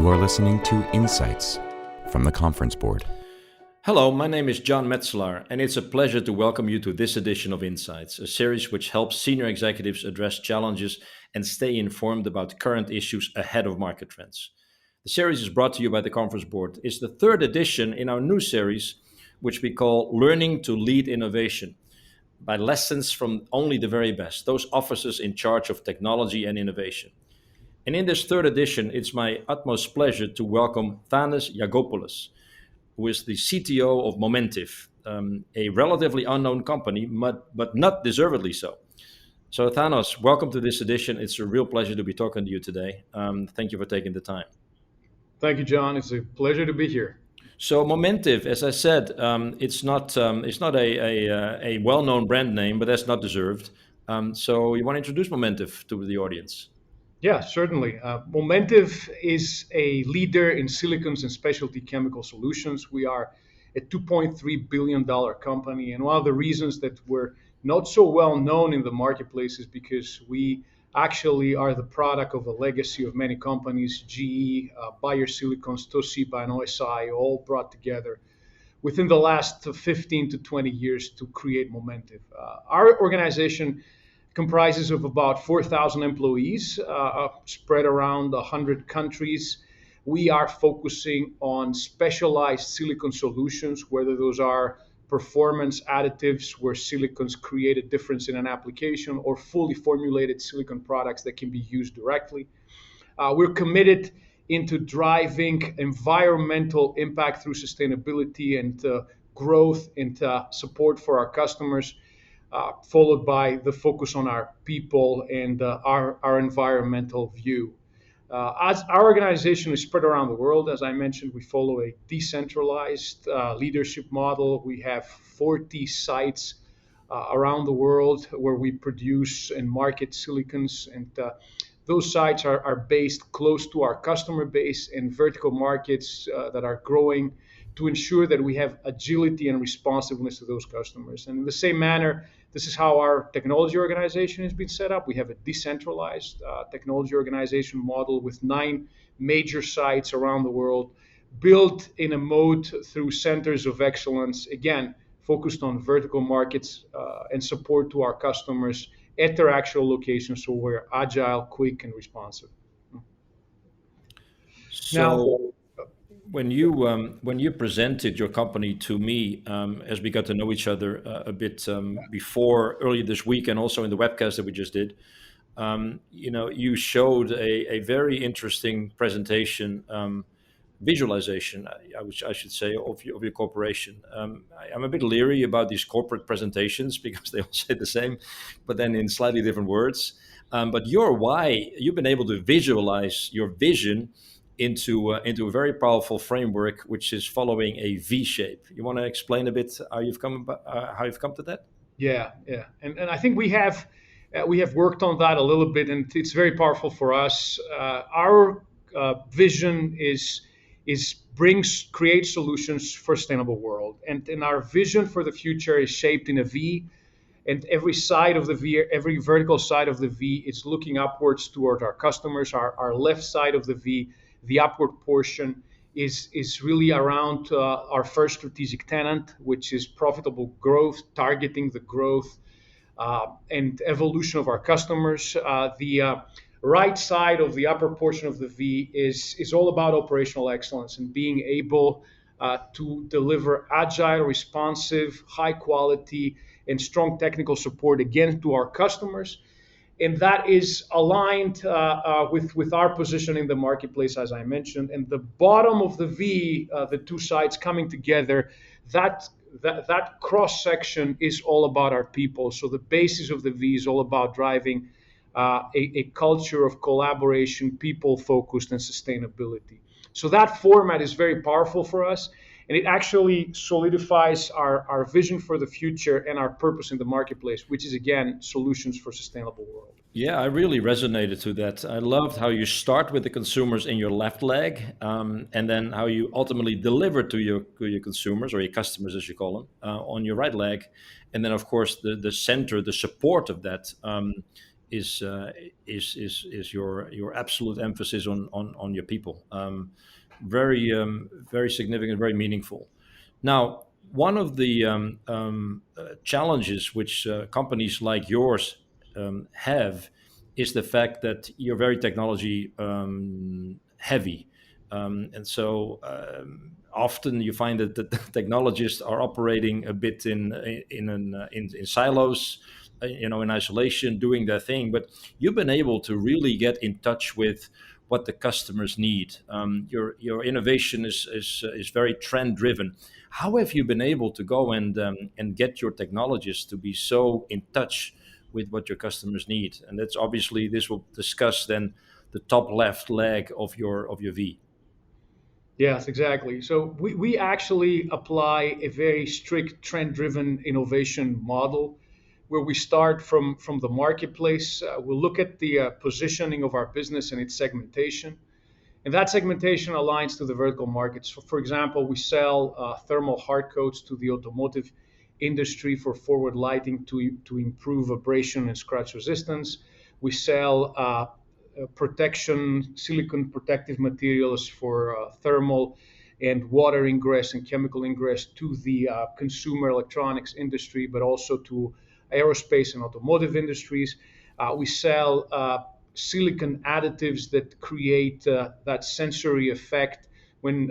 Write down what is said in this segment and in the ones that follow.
You are listening to Insights from the Conference Board. Hello, my name is John Metzelaar, and it's a pleasure to welcome you to this edition of Insights, a series which helps senior executives address challenges and stay informed about current issues ahead of market trends. The series is brought to you by the Conference Board. It's the third edition in our new series, which we call Learning to Lead Innovation, by lessons from only the very best, those officers in charge of technology and innovation. And in this third edition, it's my utmost pleasure to welcome Thanos Yiagopoulos, who is the CTO of Momentive, a relatively unknown company, but not deservedly so. So Thanos, welcome to this edition. It's a real pleasure to be talking to you today. Thank you for taking the time. Thank you, John. It's a pleasure to be here. So Momentive, as I said, it's not a well-known brand name, but that's not deserved. So you want to introduce Momentive to the audience? Yeah, certainly. Momentive is a leader in silicons and specialty chemical solutions. We are a $2.3 billion company. And one of the reasons that we're not so well known in the marketplace is because we actually are the product of a legacy of many companies, GE, Bayer Silicons, Toshiba, and OSI, all brought together within the last 15 to 20 years to create Momentive. Our organization comprises of about 4,000 employees spread around 100 countries. We are focusing on specialized silicon solutions, whether those are performance additives where silicons create a difference in an application, or fully formulated silicon products that can be used directly. We're committed into driving environmental impact through sustainability and growth and support for our customers. Followed by the focus on our people and our environmental view. As our organization is spread around the world, as I mentioned, we follow a decentralized leadership model. We have 40 sites around the world where we produce and market silicons, and those sites are based close to our customer base in vertical markets that are growing, to ensure that we have agility and responsiveness to those customers. And in the same manner, this is how our technology organization has been set up. We have a decentralized technology organization model with 9 major sites around the world, built in a mode through centers of excellence, again, focused on vertical markets and support to our customers at their actual locations, so we're agile, quick, and responsive. So when you presented your company to me, as we got to know each other a bit before earlier this week, and also in the webcast that we just did, you showed a very interesting presentation, visualization, I should say, of your corporation. I'm a bit leery about these corporate presentations because they all say the same, but then in slightly different words. But you've been able to visualize your vision into a very powerful framework, which is following a V shape. You want to explain a bit how you've come to that? Yeah, and I think we have worked on that a little bit, and it's very powerful for us. Our vision is create solutions for a sustainable world, and our vision for the future is shaped in a V. And every side of the V, every vertical side of the V, is looking upwards toward our customers. Our left side of the V, the upward portion, is really around our first strategic tenet, which is profitable growth, targeting the growth and evolution of our customers. The right side of the upper portion of the V is all about operational excellence and being able to deliver agile, responsive, high quality, and strong technical support, again, to our customers. And that is aligned with our position in the marketplace, as I mentioned. And the bottom of the V, the two sides coming together, that cross section is all about our people. So the basis of the V is all about driving a culture of collaboration, people focused, and sustainability. So that format is very powerful for us. And it actually solidifies our vision for the future and our purpose in the marketplace, which is, again, solutions for a sustainable world. Yeah, I really resonated to that. I loved how you start with the consumers in your left leg, and then how you ultimately deliver to your consumers, or your customers, as you call them, on your right leg. And then, of course, the center, the support of that is your absolute emphasis on your people. Very significant, very meaningful. Now, one of the challenges which companies like yours have is the fact that you're very technology heavy. And so often you find that the technologists are operating a bit in silos, in isolation, doing their thing. But you've been able to really get in touch with what the customers need. Your innovation is very trend driven. How have you been able to go and get your technologists to be so in touch with what your customers need? And that's obviously, this will discuss then the top left leg of your V. Yes, exactly. So we actually apply a very strict trend-driven innovation model where we start from the marketplace. We'll look at the positioning of our business and its segmentation. And that segmentation aligns to the vertical markets. So for example, we sell thermal hard coats to the automotive industry for forward lighting to improve abrasion and scratch resistance. We sell protection, silicon protective materials for thermal and water ingress and chemical ingress to the consumer electronics industry, but also to aerospace and automotive industries. We sell silicon additives that create that sensory effect when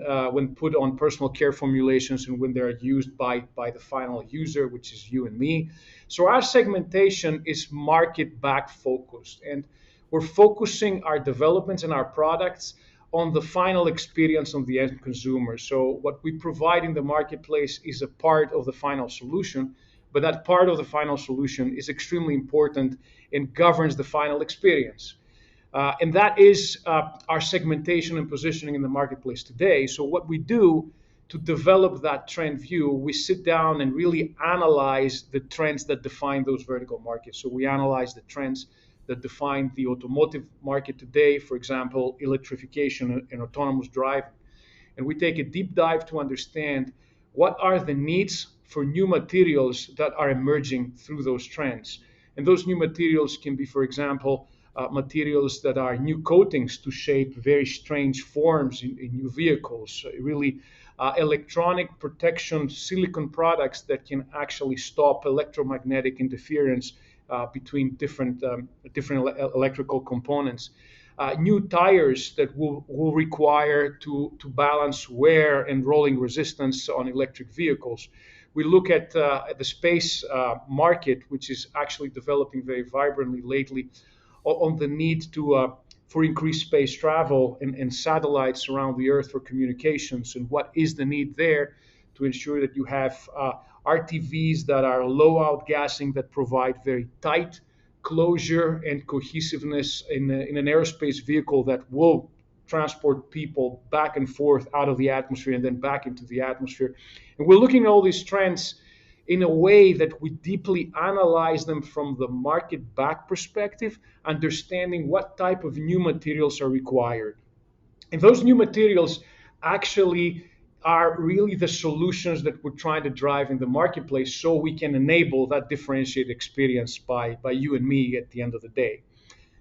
put on personal care formulations and when they're used by the final user, which is you and me. So our segmentation is market back focused, and we're focusing our developments and our products on the final experience of the end consumer. So what we provide in the marketplace is a part of the final solution, but that part of the final solution is extremely important and governs the final experience. And that is our segmentation and positioning in the marketplace today. So what we do to develop that trend view, we sit down and really analyze the trends that define those vertical markets. So we analyze the trends that define the automotive market today, for example, electrification and autonomous driving. And we take a deep dive to understand what are the needs for new materials that are emerging through those trends. And those new materials can be, for example, materials that are new coatings to shape very strange forms in new vehicles, really electronic protection silicon products that can actually stop electromagnetic interference between different electrical components. New tires that will require to balance wear and rolling resistance on electric vehicles. We look at the space market, which is actually developing very vibrantly lately, on the need for increased space travel and satellites around the Earth for communications, and what is the need there to ensure that you have RTVs that are low outgassing, that provide very tight closure and cohesiveness in an aerospace vehicle that will transport people back and forth out of the atmosphere and then back into the atmosphere. And we're looking at all these trends in a way that we deeply analyze them from the market back perspective, understanding what type of new materials are required. And those new materials actually are really the solutions that we're trying to drive in the marketplace so we can enable that differentiated experience by you and me at the end of the day.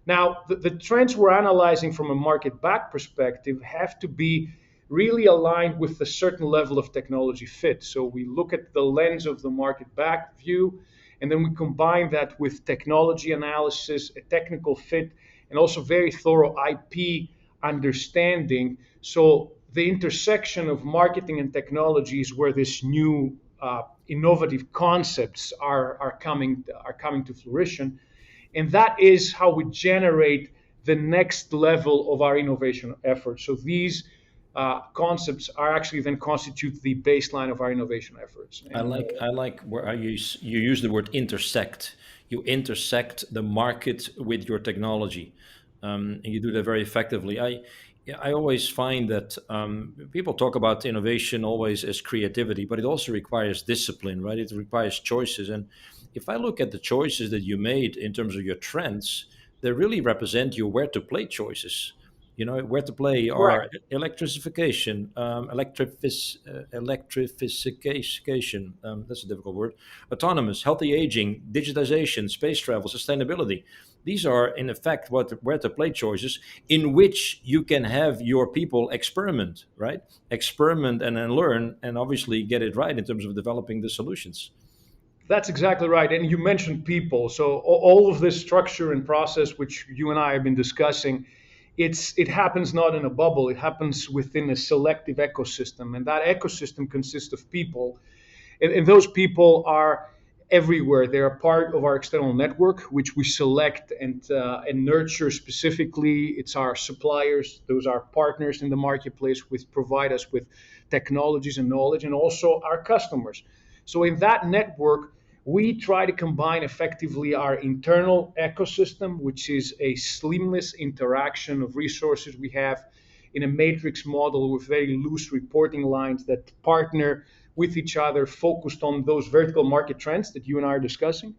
Now, the trends we're analyzing from a market back perspective have to be really aligned with a certain level of technology fit. So we look at the lens of the market back view, and then we combine that with technology analysis, a technical fit, and also very thorough IP understanding. So the intersection of marketing and technology is where this new innovative concepts are coming to fruition. And that is how we generate the next level of our innovation efforts. So these concepts are actually then constitute the baseline of our innovation efforts. And, I like where you use the word intersect. You intersect the market with your technology, and you do that very effectively. I always find that people talk about innovation always as creativity, but it also requires discipline, right? It requires choices. And if I look at the choices that you made in terms of your trends, they really represent your where to play choices. You know, where to play are correct. electrification, electrification, that's a difficult word, autonomous, healthy aging, digitization, space travel, sustainability. These are, in effect, where to play choices in which you can have your people experiment, right? Experiment and then learn, and obviously get it right in terms of developing the solutions. That's exactly right. And you mentioned people. So all of this structure and process, which you and I have been discussing, it happens not in a bubble. It happens within a selective ecosystem, and that ecosystem consists of people, and those people are everywhere. They are part of our external network, which we select and nurture specifically. It's our suppliers; those are partners in the marketplace, which provide us with technologies and knowledge, and also our customers. So in that network, we try to combine effectively our internal ecosystem, which is a seamless interaction of resources we have in a matrix model with very loose reporting lines that partner with each other, focused on those vertical market trends that you and I are discussing,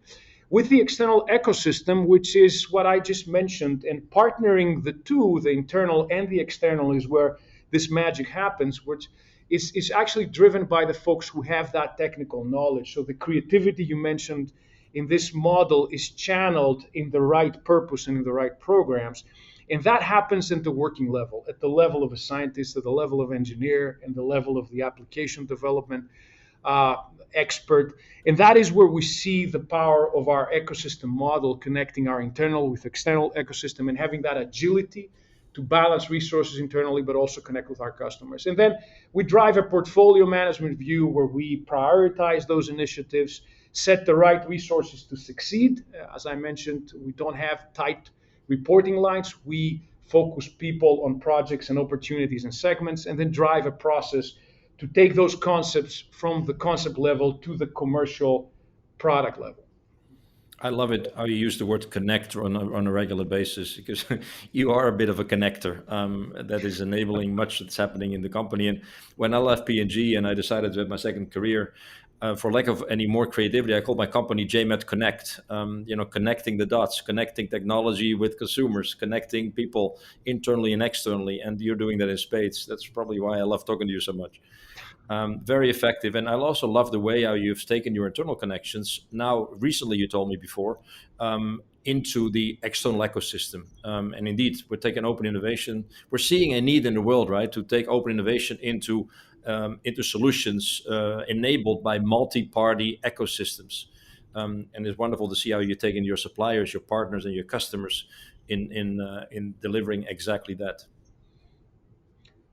with the external ecosystem, which is what I just mentioned. And partnering the two, the internal and the external, is where this magic happens, which is actually driven by the folks who have that technical knowledge. So the creativity you mentioned in this model is channeled in the right purpose and in the right programs. And that happens at the working level, at the level of a scientist, at the level of engineer, and the level of the application development uh, expert. And that is where we see the power of our ecosystem model, connecting our internal with external ecosystem and having that agility to balance resources internally, but also connect with our customers. And then we drive a portfolio management view where we prioritize those initiatives, set the right resources to succeed. As I mentioned, we don't have tight reporting lines. We focus people on projects and opportunities and segments, and then drive a process to take those concepts from the concept level to the commercial product level. I love it how you use the word connect on a regular basis, because you are a bit of a connector that is enabling much that's happening in the company. And when I left P&G and I decided to have my second career, for lack of any more creativity, I called my company JMet Connect. Connecting the dots, connecting technology with consumers, connecting people internally and externally. And you're doing that in spades. That's probably why I love talking to you so much. Very effective. And I also love the way how you've taken your internal connections. Now, recently, you told me before, into the external ecosystem. And indeed, we're taking open innovation. We're seeing a need in the world, right, to take open innovation into solutions enabled by multi-party ecosystems. And it's wonderful to see how you're taking your suppliers, your partners, and your customers in delivering exactly that.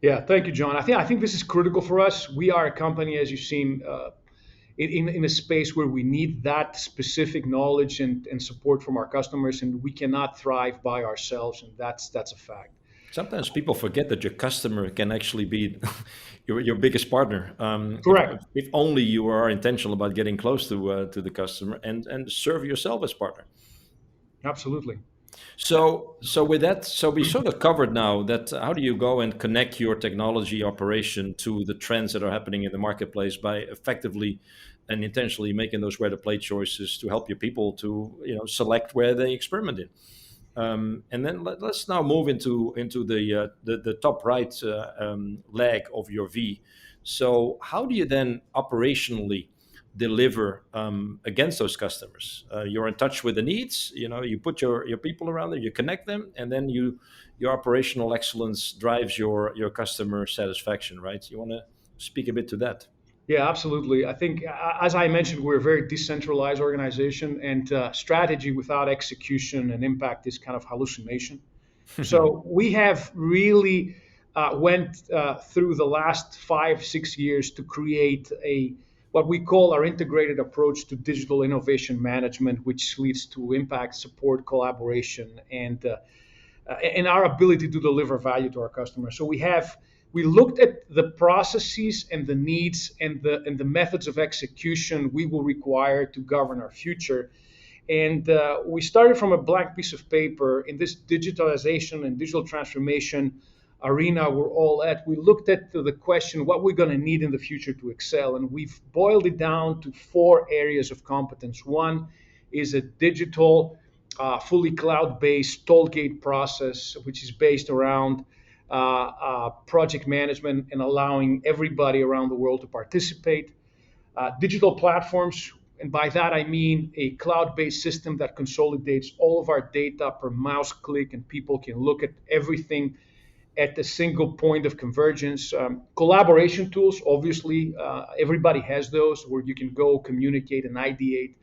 Yeah, thank you, John. I think this is critical for us. We are a company, as you've seen, in a space where we need that specific knowledge and support from our customers, and we cannot thrive by ourselves, and that's a fact. Sometimes people forget that your customer can actually be your biggest partner. Correct. If only you are intentional about getting close to the customer and serve yourself as partner. Absolutely. So with that, so we sort of covered now that how do you go and connect your technology operation to the trends that are happening in the marketplace by effectively and intentionally making those where to play choices to help your people to select where they experiment in. And then us now move into the top right leg of your V. So how do you then operationally deliver against those customers? You're in touch with the needs. You put your people around there, you connect them, and then your operational excellence drives your customer satisfaction. Right? You want to speak a bit to that? Yeah, absolutely. I think, as I mentioned, we're a very decentralized organization, and strategy without execution and impact is kind of hallucination. So we have really went through the last 5, 6 years to create a what we call our integrated approach to digital innovation management, which leads to impact, support, collaboration, and our ability to deliver value to our customers. So we looked at the processes and the needs and the methods of execution we will require to govern our future. And we started from a blank piece of paper in this digitalization and digital transformation arena we're all at. We looked at the question, what we're going to need in the future to excel. And we've boiled it down to 4 areas of competence. One is a digital, fully cloud-based tollgate process, which is based around project management and allowing everybody around the world to participate. Digital platforms, And by that, I mean a cloud-based system that consolidates all of our data per mouse click, and people can look at everything at a single point of convergence. Collaboration tools, obviously, everybody has those where you can go communicate and ideate.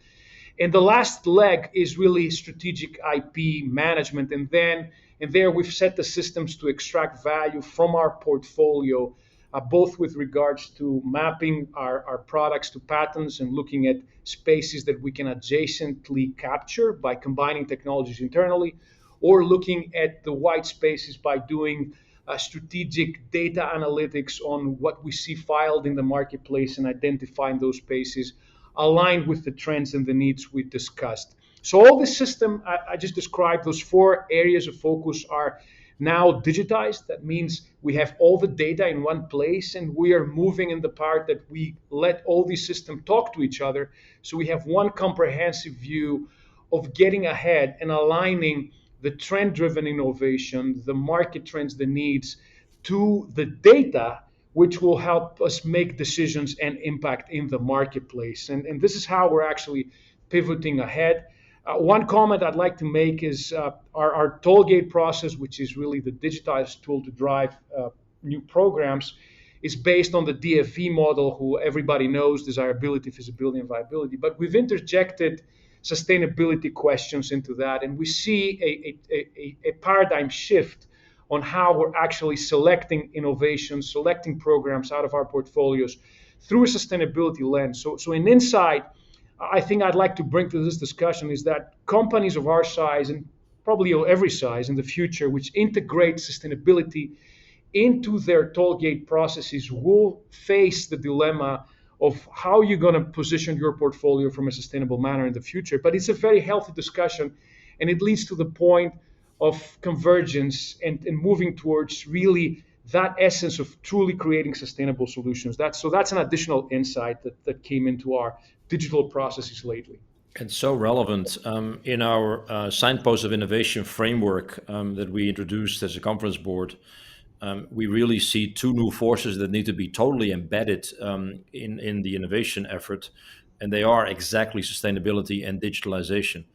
And the last leg is really strategic IP management. And there we've set the systems to extract value from our portfolio, both with regards to mapping our products to patents and looking at spaces that we can adjacently capture by combining technologies internally, or looking at the white spaces by doing strategic data analytics on what we see filed in the marketplace and identifying those spaces aligned with the trends and the needs we discussed. So all this system I just described, those four areas of focus are now digitized. That means we have all the data in one place, and we are moving in the part that we let all these systems talk to each other. So we have one comprehensive view of getting ahead and aligning the trend-driven innovation, the market trends, the needs, to the data, which will help us make decisions and impact in the marketplace. And this is how we're actually pivoting ahead. One comment I'd like to make is our tollgate process, which is really the digitized tool to drive new programs, is based on the DFV model, who everybody knows, desirability, feasibility, and viability. But we've interjected sustainability questions into that, and we see a paradigm shift on how we're actually selecting innovations, selecting programs out of our portfolios through a sustainability lens. So an insight I think I'd like to bring to this discussion is that companies of our size, and probably of every size in the future, which integrate sustainability into their tollgate processes, will face the dilemma of how you're going to position your portfolio from a sustainable manner in the future. But it's a very healthy discussion, and it leads to the point of convergence and moving towards really that essence of truly creating sustainable solutions. That's an additional insight that came into our digital processes lately. It's so relevant in our signpost of innovation framework that we introduced as a conference board. We really see two new forces that need to be totally embedded in the innovation effort, and they are exactly sustainability and digitalization.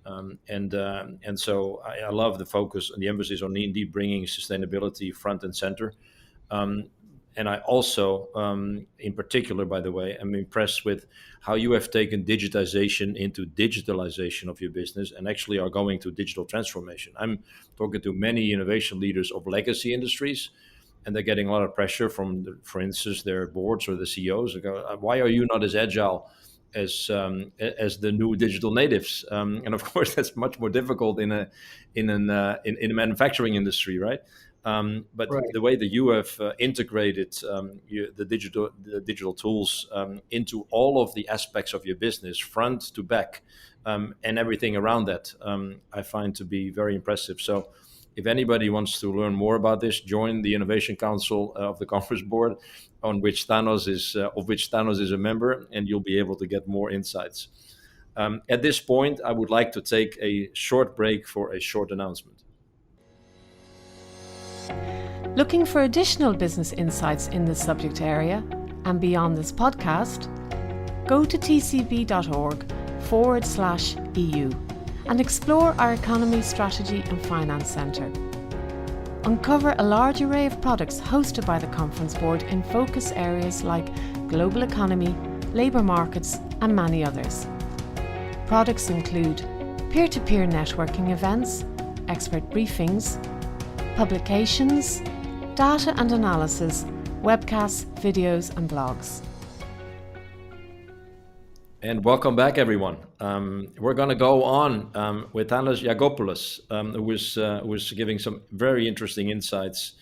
And so I love the focus and the emphasis on indeed bringing sustainability front and center. And I also, in particular, by the way, am impressed with how you have taken digitization into digitalization of your business and actually are going to digital transformation. I'm talking to many innovation leaders of legacy industries, and they're getting a lot of pressure from, for instance, their boards or the CEOs. They go, why are you not as agile as the new digital natives? And of course, that's much more difficult in a manufacturing industry, right? But Right. the way that you have integrated the digital tools into all of the aspects of your business, front to back, and everything around that, I find to be very impressive. So, if anybody wants to learn more about this, join the Innovation Council of the Conference Board, of which Thanos is a member, and you'll be able to get more insights. At this point, I would like to take a short break for a short announcement. Looking for additional business insights in this subject area and beyond this podcast? Go to tcb.org/EU and explore our Economy, Strategy and Finance Centre. Uncover a large array of products hosted by the Conference Board in focus areas like global economy, labour markets and many others. Products include peer-to-peer networking events, expert briefings, publications, data and analysis, webcasts, videos and blogs. And welcome back, everyone. We're going to go on with Thanos Yiagopoulos, who was giving some very interesting insights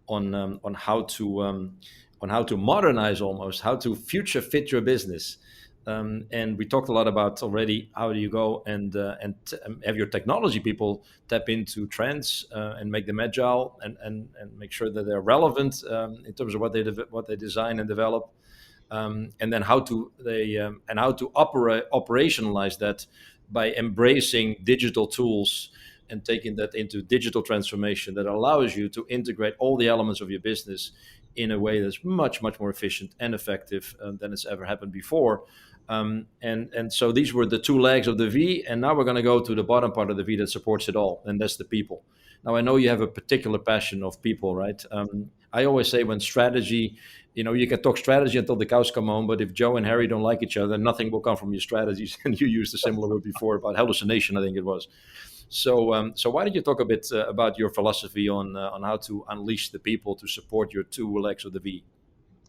on how to modernize, almost how to future fit your business. And we talked a lot about already how do you go and have your technology people tap into trends and make them agile and make sure that they're relevant in terms of what they design and develop. And then how to operationalize that by embracing digital tools and taking that into digital transformation that allows you to integrate all the elements of your business in a way that's much, much more efficient and effective than it's ever happened before. And so these were the two legs of the V, and now we're going to go to the bottom part of the V that supports it all, and that's the people. Now, I know you have a particular passion of people, right? I always say when strategy, you can talk strategy until the cows come home, but if Joe and Harry don't like each other, nothing will come from your strategies. And you used a similar word before about hallucination, I think it was. So why don't you talk a bit about your philosophy on how to unleash the people to support your two legs of the V?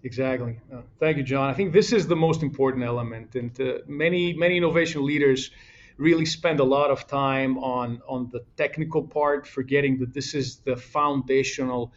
Exactly. Thank you, John. I think this is the most important element, and many innovation leaders really spend a lot of time on the technical part, forgetting that this is the foundational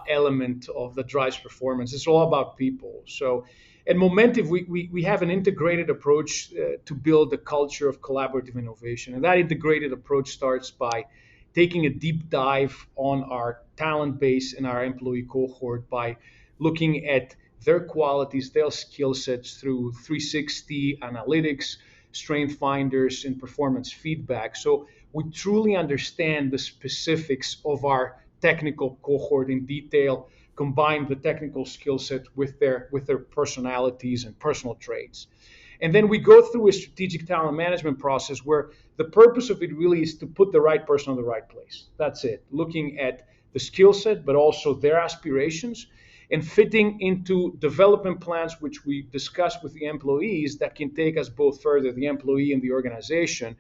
element of that drives performance. It's all about people. So at Momentive, we have an integrated approach to build a culture of collaborative innovation. And that integrated approach starts by taking a deep dive on our talent base and our employee cohort by looking at their qualities, their skill sets through 360 analytics, strength finders, and performance feedback. So we truly understand the specifics of our technical cohort in detail, combine the technical skill set with their personalities and personal traits. And then we go through a strategic talent management process where the purpose of it really is to put the right person in the right place. That's it. Looking at the skill set, but also their aspirations, and fitting into development plans, which we discuss with the employees that can take us both further, the employee and the organization.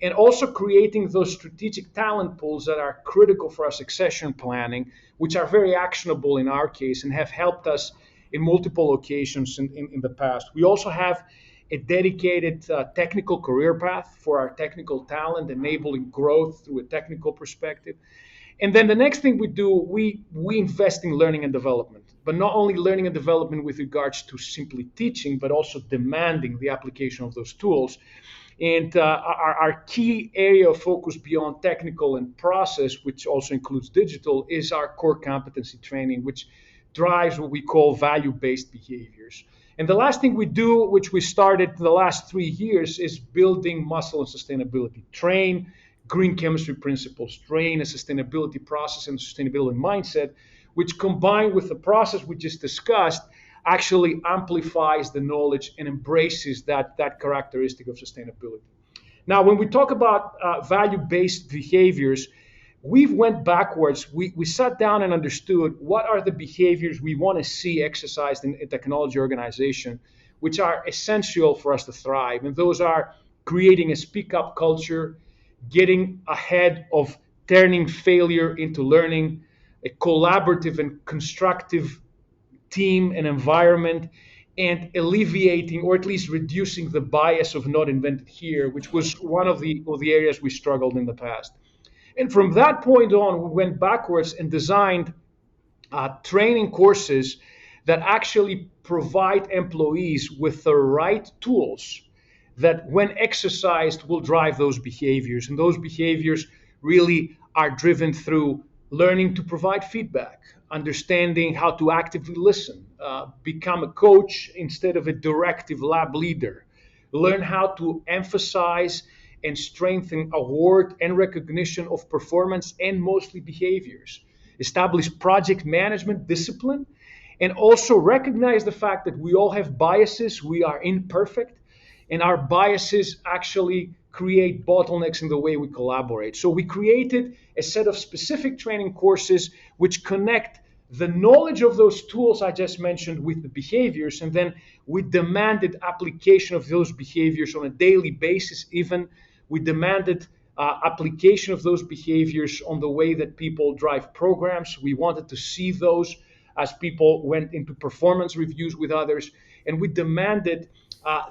And also creating those strategic talent pools that are critical for our succession planning, which are very actionable in our case and have helped us in multiple occasions in the past. We also have a dedicated technical career path for our technical talent, enabling growth through a technical perspective. And then the next thing we do, we invest in learning and development, but not only learning and development with regards to simply teaching, but also demanding the application of those tools. And our key area of focus beyond technical and process, which also includes digital, is our core competency training, which drives what we call value-based behaviors. And the last thing we do, which we started the last 3 years, is building muscle and sustainability. Train green chemistry principles, train a sustainability process and sustainability mindset, which combined with the process we just discussed, actually amplifies the knowledge and embraces that characteristic of sustainability. Now, when we talk about value-based behaviors, we went backwards. We sat down and understood what are the behaviors we want to see exercised in a technology organization, which are essential for us to thrive. And those are creating a speak-up culture, getting ahead of turning failure into learning, a collaborative and constructive team and environment, and alleviating or at least reducing the bias of not invented here, which was one of the areas we struggled in the past. And from that point on, we went backwards and designed training courses that actually provide employees with the right tools that when exercised will drive those behaviors. And those behaviors really are driven through learning to provide feedback, understanding how to actively listen, become a coach instead of a directive lab leader, learn how to emphasize and strengthen award and recognition of performance and mostly behaviors, establish project management discipline, and also recognize the fact that we all have biases, we are imperfect, and our biases actually create bottlenecks in the way we collaborate. So we created a set of specific training courses which connect the knowledge of those tools I just mentioned with the behaviors, and then we demanded application of those behaviors on a daily basis. Even we demanded application of those behaviors on the way that people drive programs. We wanted to see those as people went into performance reviews with others, and we demanded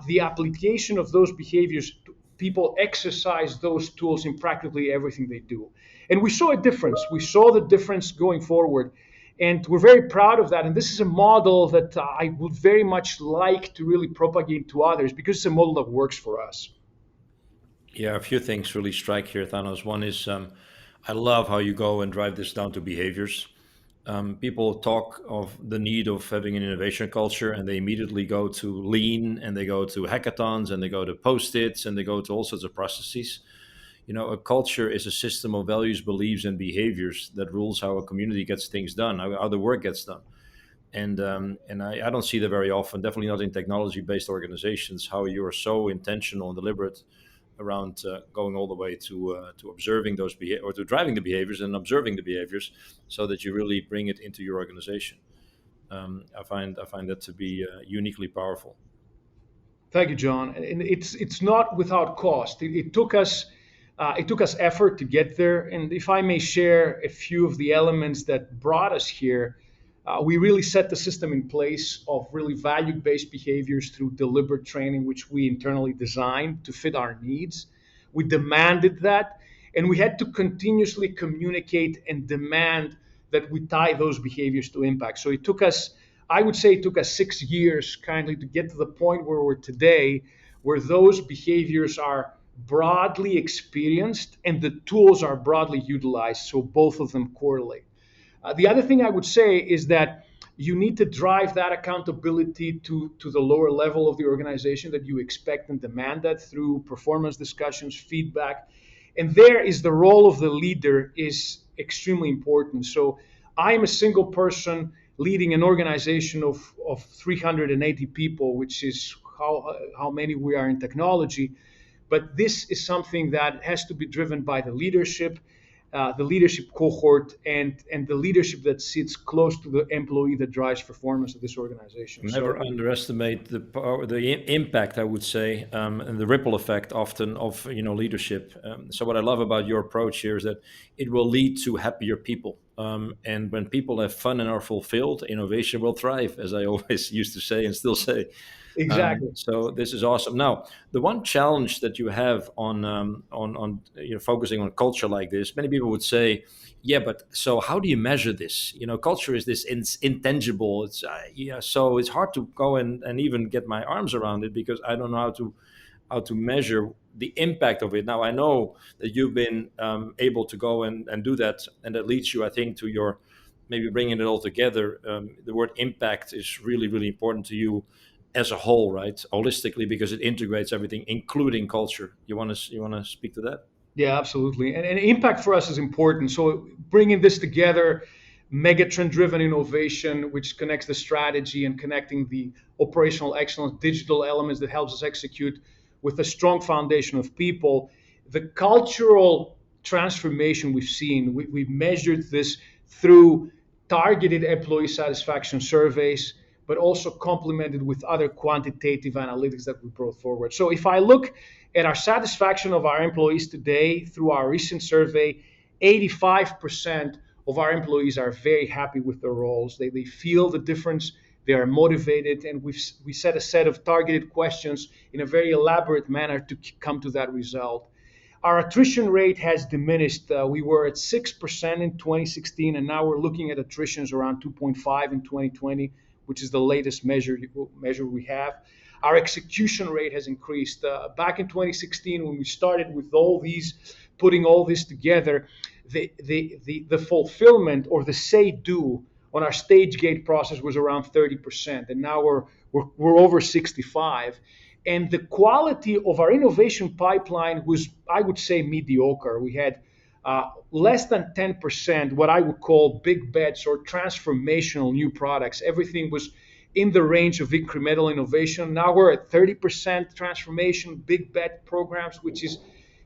the application of those behaviors. People exercise those tools in practically everything they do. And we saw a difference. We saw the difference going forward. And we're very proud of that. And this is a model that I would very much like to really propagate to others because it's a model that works for us. Yeah, a few things really strike here, Thanos. One is I love how you go and drive this down to behaviors. People talk of the need of having an innovation culture, and they immediately go to lean, and they go to hackathons, and they go to post-its, and they go to all sorts of processes. A culture is a system of values, beliefs, and behaviors that rules how a community gets things done, how the work gets done. And I don't see that very often. Definitely not in technology-based organizations. How you are so intentional and deliberate around going all the way to observing those or to driving the behaviors and observing the behaviors, so that you really bring it into your organization. I find that to be uniquely powerful. Thank you, John. And it's not without cost. It took us effort to get there. And if I may share a few of the elements that brought us here, we really set the system in place of really value-based behaviors through deliberate training, which we internally designed to fit our needs. We demanded that, and we had to continuously communicate and demand that we tie those behaviors to impact. So I would say it took us 6 years kindly to get to the point where we're today, where those behaviors are broadly experienced and the tools are broadly utilized, so both of them correlate. The other thing I would say is that you need to drive that accountability to the lower level of the organization, that you expect and demand that through performance discussions, feedback. And there is the role of the leader is extremely important. So I am a single person leading an organization of 380 people, which is how many we are in technology. But this is something that has to be driven by the leadership cohort, and the leadership that sits close to the employee that drives performance of this organization. Never underestimate the power, impact, I would say, and the ripple effect often of leadership. So what I love about your approach here is that it will lead to happier people. And when people have fun and are fulfilled, innovation will thrive, as I always used to say and still say. Exactly. So this is awesome. Now, the one challenge that you have on focusing on culture like this, many people would say, yeah, but so how do you measure this? Culture is this intangible. It's so it's hard to go and even get my arms around it, because I don't know how to measure the impact of it. Now, I know that you've been able to go and do that, and that leads you, I think, to your maybe bringing it all together. The word impact is really, really important to you as a whole, right? Holistically, because it integrates everything, including culture. You want to speak to that? Yeah, absolutely. And impact for us is important. So bringing this together, megatrend-driven innovation, which connects the strategy and connecting the operational excellence, digital elements that helps us execute with a strong foundation of people. The cultural transformation we've seen, we've measured this through targeted employee satisfaction surveys, but also complemented with other quantitative analytics that we brought forward. So if I look at our satisfaction of our employees today through our recent survey, 85% of our employees are very happy with their roles. They feel the difference. They are motivated, and we set a set of targeted questions in a very elaborate manner to come to that result. Our attrition rate has diminished. We were at 6% in 2016, and now we're looking at attritions around 2.5 in 2020, which is the latest measure we have. Our execution rate has increased. Back in 2016, when we started with putting all this together, the fulfillment, or the say-do on our stage gate process, was around 30%, and now we're over 65. And the quality of our innovation pipeline was, I would say, mediocre. We had less than 10% what I would call big bets or transformational new products. Everything was in the range of incremental innovation. Now we're at 30% transformation, big bet programs, which is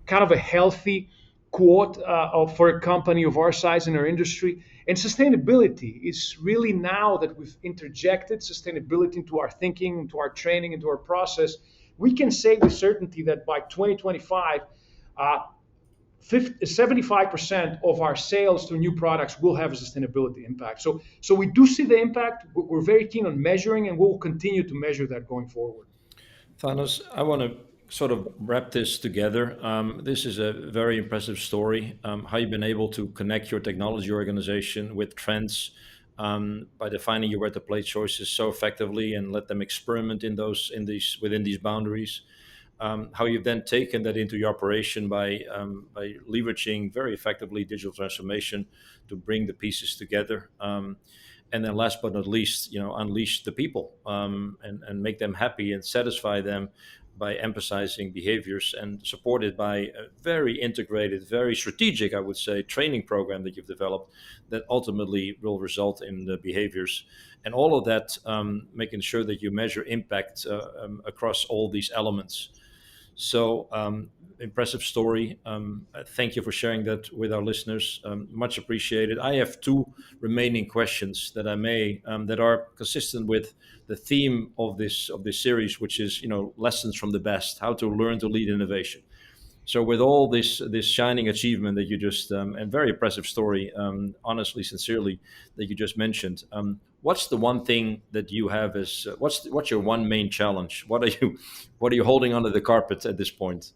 kind of a healthy quote for a company of our size in our industry. And sustainability is really, now that we've interjected sustainability into our thinking, into our training, into our process, we can say with certainty that by 2025, 75% of our sales to new products will have a sustainability impact. So we do see the impact. We're very keen on measuring, and we'll continue to measure that going forward. Thanos, I want to sort of wrap this together. This is a very impressive story. How you've been able to connect your technology organization with trends by defining your where to play choices so effectively and let them experiment within these boundaries. How you've then taken that into your operation by leveraging very effectively digital transformation to bring the pieces together. And then last but not least, unleash the people and make them happy and satisfy them by emphasizing behaviors and supported by a very integrated, very strategic, I would say, training program that you've developed that ultimately will result in the behaviors. And all of that, making sure that you measure impact across all these elements. So, impressive story. Thank you for sharing that with our listeners. Much appreciated. I have two remaining questions that I may that are consistent with the theme of this series, which is lessons from the best, how to learn to lead innovation. So, with all this shining achievement that you just and very impressive story, honestly, sincerely, that you just mentioned. What's the one thing that you have as what's your one main challenge? What are you holding under the carpet at this point?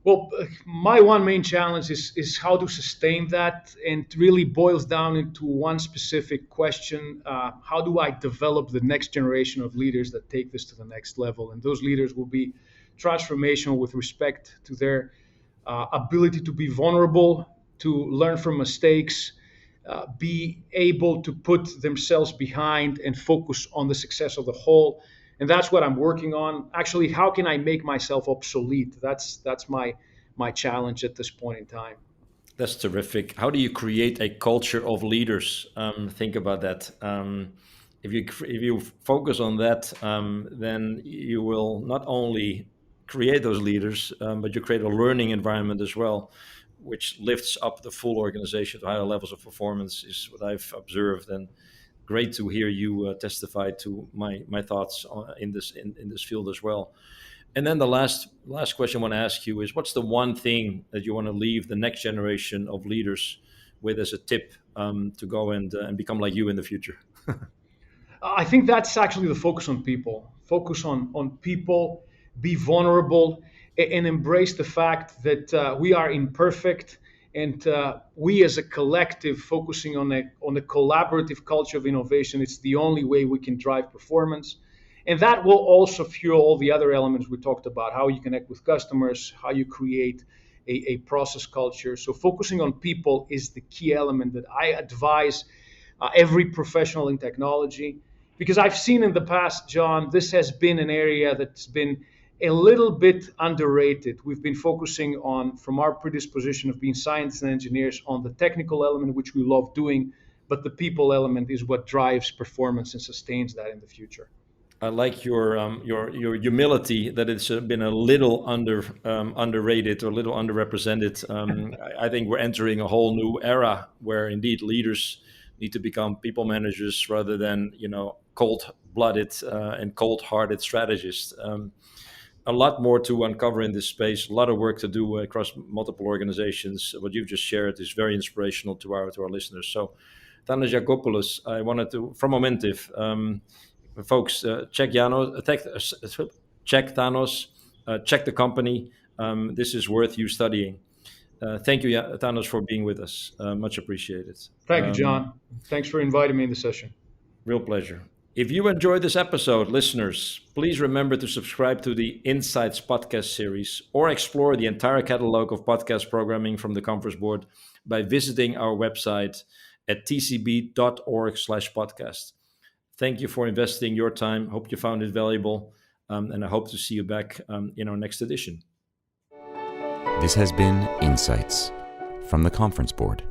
Well, my one main challenge is how to sustain that, and it really boils down into one specific question: how do I develop the next generation of leaders that take this to the next level? And those leaders will be transformational with respect to their ability to be vulnerable, to learn from mistakes, be able to put themselves behind and focus on the success of the whole. And that's what I'm working on. Actually, how can I make myself obsolete? That's my challenge at this point in time. That's terrific. How do you create a culture of leaders? Think about that. If you focus on that, then you will not only create those leaders, but you create a learning environment as well, which lifts up the full organization to higher levels of performance. Is what I've observed, and great to hear you testify to my thoughts in this field as well. And then the last question I want to ask you is, what's the one thing that you want to leave the next generation of leaders with as a tip to go and become like you in the future? I think that's actually the focus on people. Focus on people, be vulnerable, and embrace the fact that we are imperfect. And we as a collective, focusing on a collaborative culture of innovation, it's the only way we can drive performance. And that will also fuel all the other elements we talked about: how you connect with customers, how you create a process culture. So focusing on people is the key element that I advise every professional in technology. Because I've seen in the past, John, this has been an area that's been a little bit underrated. We've been focusing on, from our predisposition of being scientists and engineers, on the technical element, which we love doing, but the people element is what drives performance and sustains that in the future. I like your humility that it's been a little underrated or a little underrepresented. I think we're entering a whole new era where indeed leaders need to become people managers rather than cold-blooded and cold-hearted strategists. A lot more to uncover in this space. A lot of work to do across multiple organizations. What you've just shared is very inspirational to our listeners. So, Thanos Yiagopoulos, I wanted to from Momentive. Folks, check Thanos, check the company. This is worth you studying. Thank you, Thanos, for being with us. Much appreciated. Thank you, John. Thanks for inviting me in the session. Real pleasure. If you enjoyed this episode, listeners, please remember to subscribe to the Insights podcast series or explore the entire catalog of podcast programming from the Conference Board by visiting our website at tcb.org/podcast. Thank you for investing your time. Hope you found it valuable, and I hope to see you back in our next edition. This has been Insights from the Conference Board.